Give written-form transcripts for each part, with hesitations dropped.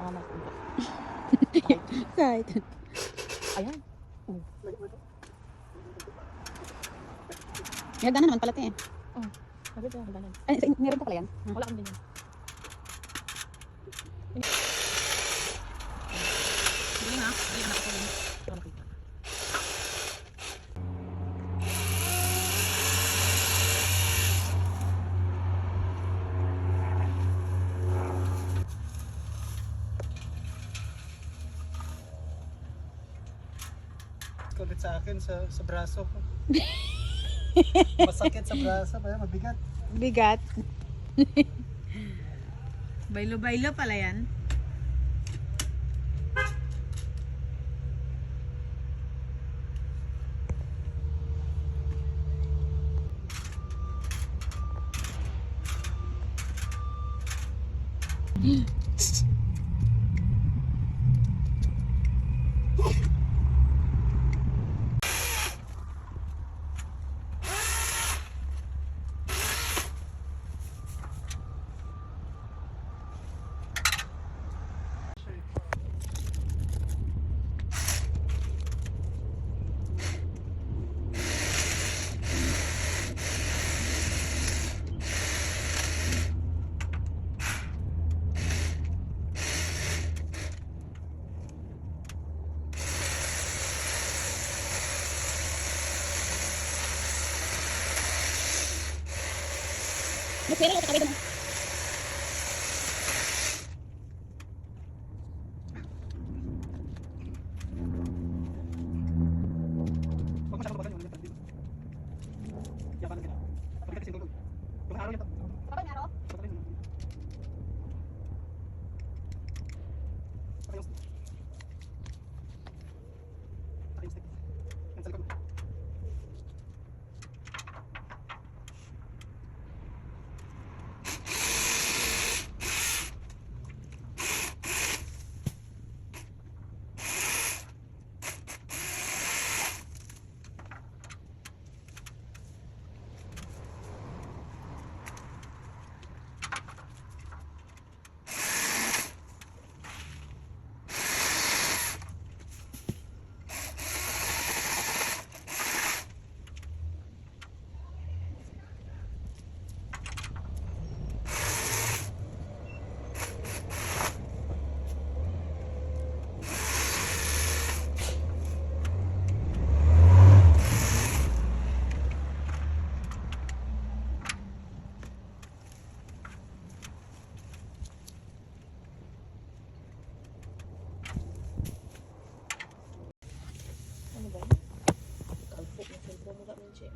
Pangamal. Kahit. Ayan. May hagdanan naman pala ito eh. Oh. Sabi ko, hangganan. Ay, meron pa pala yan. Wala akong ganyan. Sige nga. Ay, anak ko yun. Para makita. Kulit sa akin sa braso ko. Masakit sa braso, kaya mabigat. Bigat. Bailo-bailo pala yan. Pero ako kami doon. Huwag masyadong babagan yung dito. Yapanan ka na. Pagkat kasi tulog. Kung araw yan to. Kapag nga ro? Patay mo. Patay yung stick. Patay yung stick. Yan sa likod mo. Ano ba? Kalpok na sentro mo kami siya.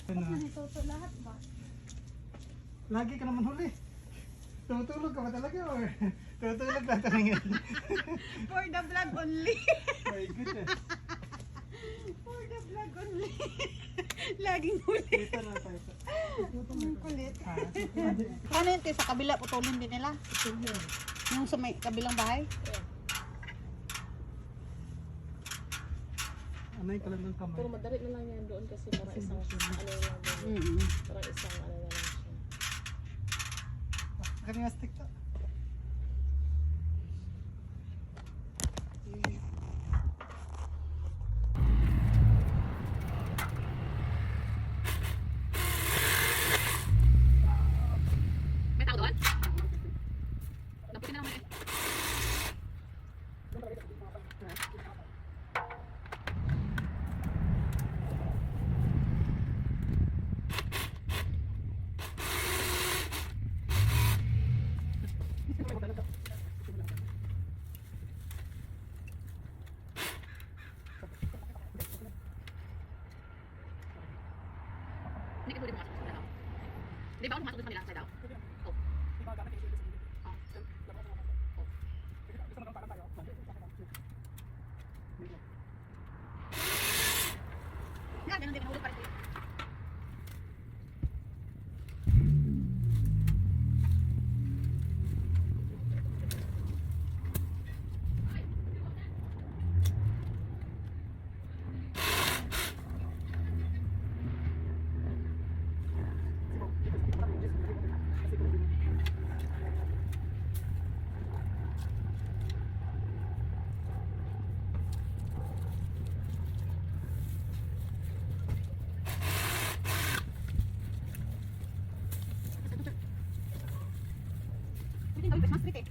Ito lahat ba? Lagi ka naman huli. Tutulog ka ba talaga or tutulog lang talaga? For the vlog only. My goodness. For the vlog only. Laging huli. Dito na tayo. Ang kulit. Paano yun? Sa kabila, putulin din nila. Yung sa may kabilang bahay. Anay ka lang ng kamay. Pero madali na lang yan doon kasi para isang ano lang doon. Mm-hmm. Para isang ano na lang siya. Akin nga stick to. May tao doon? Naputin na naman eh. Hindi ka pwede pumasok sa kanila. Hindi ba ako pumasok sa kanila? Side out? Oh. Nga, ganun din. Nahulog pa rin sila. Sweet eh.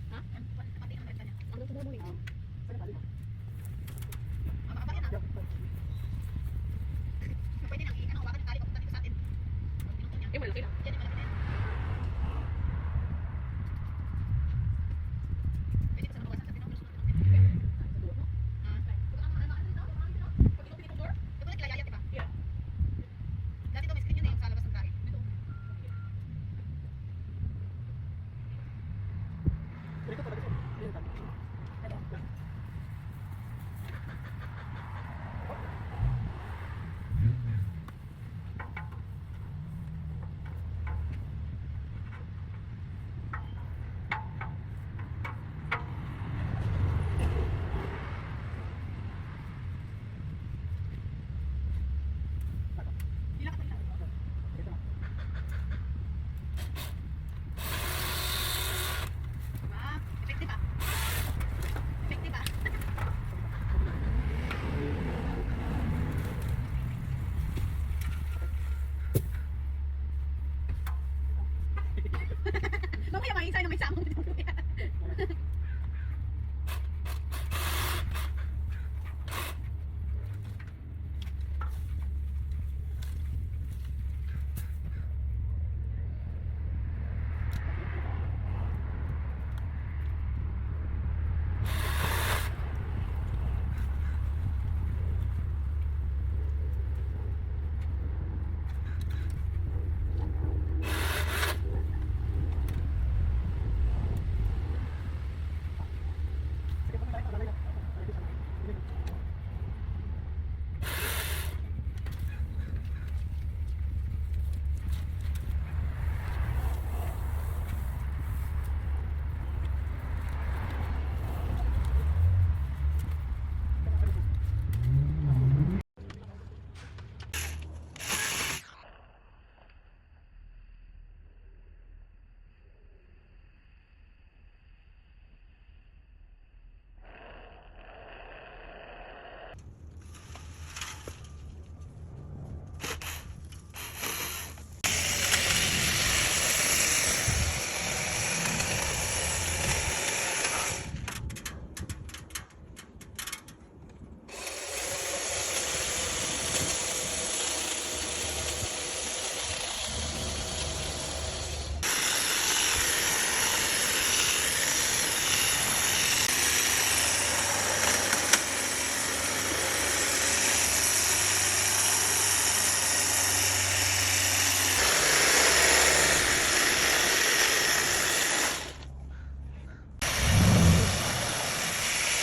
Ha? Ang gusto mo mo. Eh, malaki lang. Dito talaga siya. Mamaya maisay na may samong dito.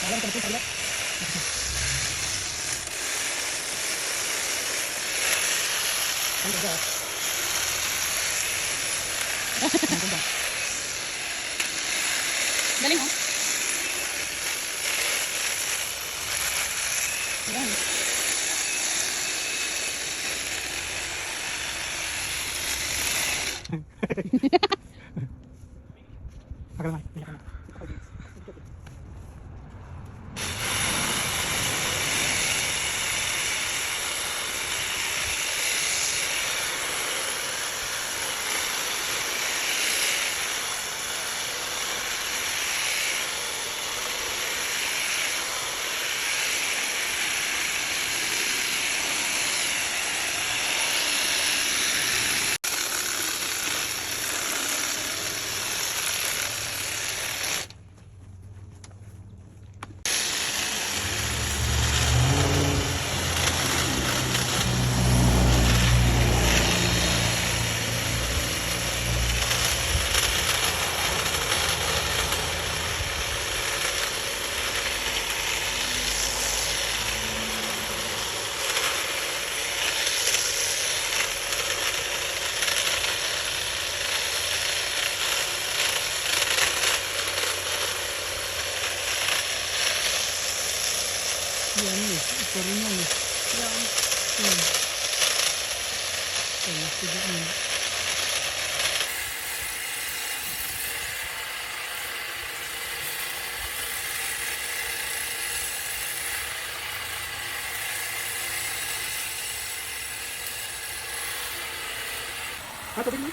Alam ko na sa kabila. Ang ganda. Ang ganda. Galing oh. Yan. Agal naman. Hindi ka na. Yan eh. Ito rin yan eh. Yan. Yan. Yan. Sige yan. Tubig mo.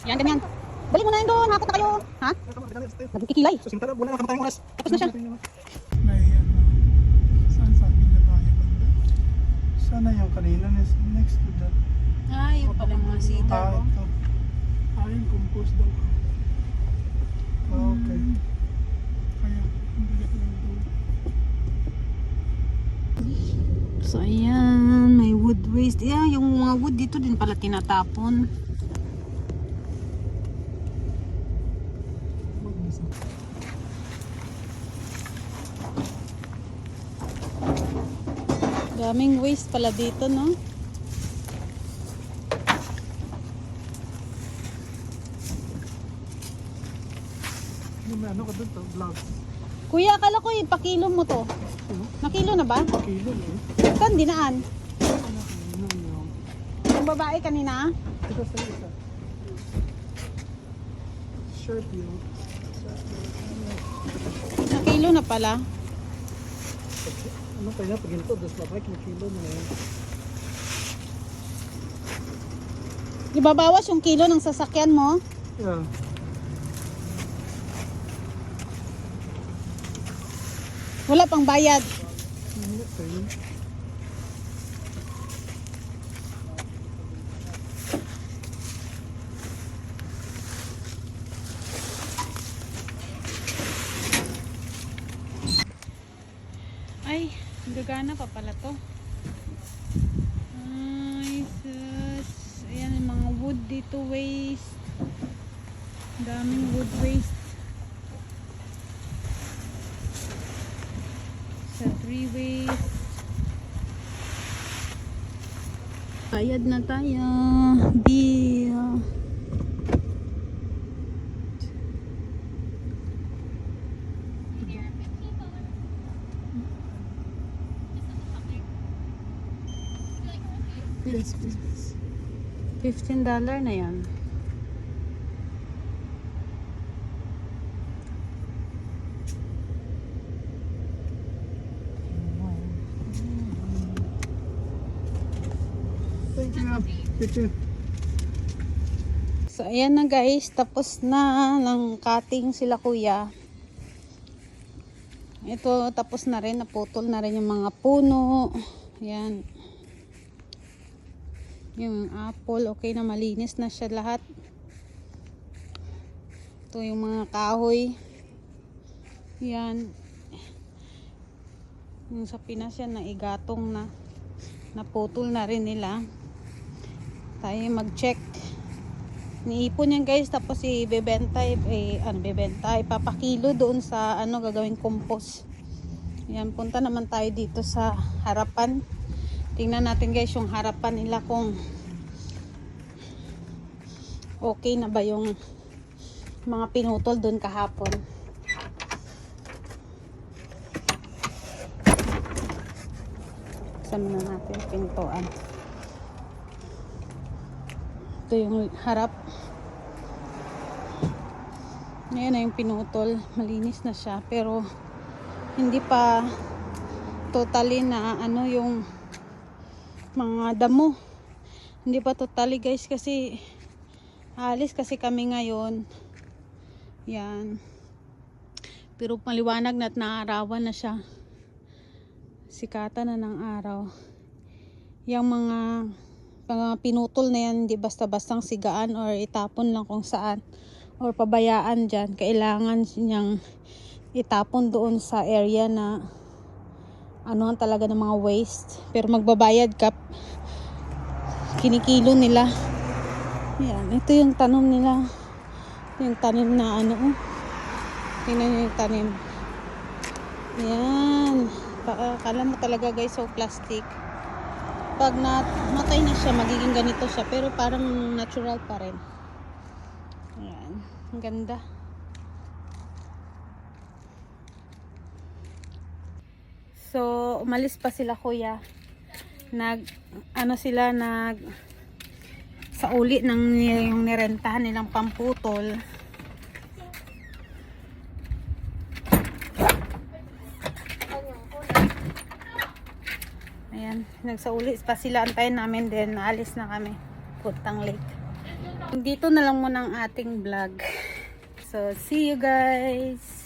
Yan, ganyan. Balik mo na yun doon. Hakot na kayo. Ha? Nagkikilay. So, simtara, wala na kamatayang oras. Tapos na siya. May ano, saan sabi niya tayo banda? Sana yung kanina next to that. Ay, yung pala mga sitaw. Ito. Yung compost daw. Okay. Kaya, ang bigat lang doon. So, ayan. May wood waste. Yeah, yung mga wood dito din pala tinatapon. Daming waste pala dito, no? May ano ka doon to? Vlog. Kuya, akala ko ipakilo mo to. Nakilo na ba? Kilo eh. Saan dinaan? Ano yun? Yung babae kanina? Ito sa isa. Shirt yun. Nakilo na pala. Ano kaya pag ganito? Dos babay, kilo na yun. Ibabawas yung kilo ng sasakyan mo. Yeah. Wala pang bayad. Ano kayo? Ay, gagana pa pala to. Ay, sus. Ayan yung mga wood dito waste. Daming wood waste. Sa tree waste. Bayad na tayo. Bill. Please, please. $15 na yan. Thank you. Picture. So ayan na guys, tapos na ng cutting sila kuya. Ito tapos na rin, naputol na rin yung mga puno. Ayan. Yung apple, okay na, malinis na siya lahat. Ito yung mga kahoy. Yan. Yung sa Pinas yan, naigatong na. Naputol na rin nila. Tayo mag-check. Niipon yan guys, tapos ibebenta, ipapakilo doon sa gagawing compost. Yan, punta naman tayo dito sa harapan. Tingnan natin guys yung harapan nila kung okay na ba yung mga pinutol doon kahapon. Sama na natin yung pintuan. Ito yung harap. Ngayon na yung pinutol. Malinis na siya. Pero hindi pa totally na yung mga damo. Hindi pa totally guys kasi alis kasi kami ngayon. Yan. Pero maliwanag na at naarawan na siya. Sikatan na ng araw. Yung mga pinutol na yan, hindi basta-bastang sigaan or itapon lang kung saan or pabayaan dyan. Kailangan niyang itapon doon sa area na anuhan talaga ng mga waste. Pero magbabayad ka kinikilo nila. Yan, ito yung tanom nila. Yung tanim na ano, oh. Tingnan nyo yung tanim. Yan. Kala mo talaga guys, so plastic. Pag namatay na siya, magiging ganito siya. Pero parang natural pa rin. Yan. Ang ganda. So, umalis pa sila kuya. Sa uli ng yung nirentahan nilang pamputol. Ayan, nagsauli pa sila, antayin namin din, naalis na kami. Puntang lake. Dito na lang muna ang ating vlog. So, see you guys!